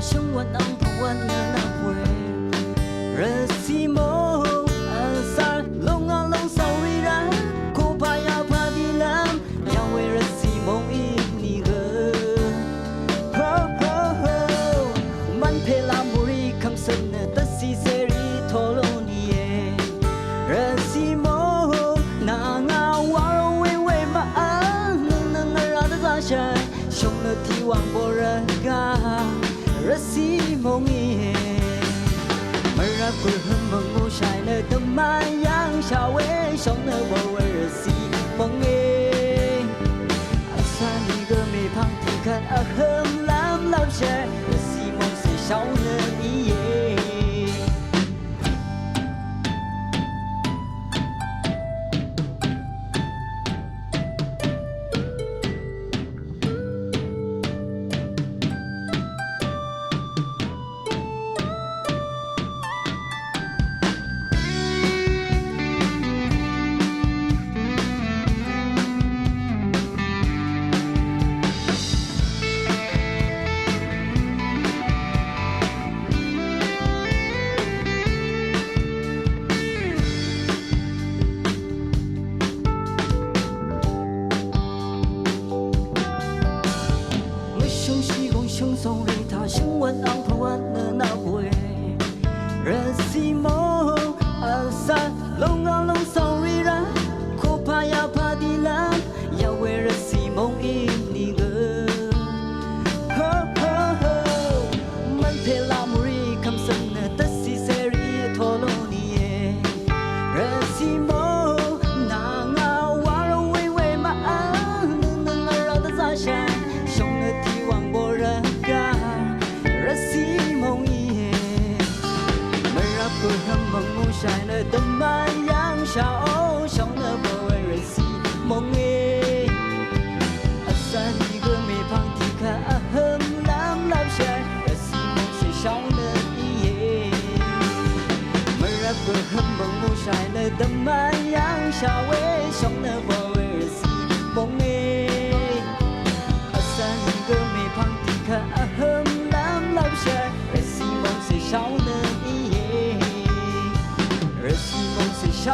生活能不完的那回，热西梦asal longa long sorry ra ko pa ya pa di lam ya we re si mong ini ge ho ho ho man phe la muri kham san ne ta si seri tholo ni ye re si mong na nga wa ro we we ma an na na ra da sa shai shong le ti wang bo ra ga re si mong yeรับกุหึมมงมูชายเนตมมายังชาวเวชงเนบเวรสีมงเออาซานีก็ไม่พังที่ขัดอาเฮิมล้ำลับแช่สีมงสีเช้าเนนี้เย่送给他生完昂头完的那回，热西梦阿萨龙啊龙 sorry 啦，可怕呀怕的啦，要为热西梦一你个，ho ho ho，มันเพลามุรีคำสั่งเนตัดสิเสรีทอโลนี่เย่热西梦นางาวาระเว่เว่มาอ่านนึงเรา的咋想，兄的提望不人。กูทำมงมูชายเนตมายังชาวชงเนบเวรสีมงเออาซาดีก็ไม่พังที่ข้าเฮิมล้ำลับชายแต่สีมงสีชาวเนอีเย่มารับกูทำมงมูชายเนตมายังชาวชงเนบเวรสีมงเออาซาดีก็ไม่พังที่ข้าเฮิมล้ำลับชายแต่สีมงสีชาวเนอีเย่热西梦是少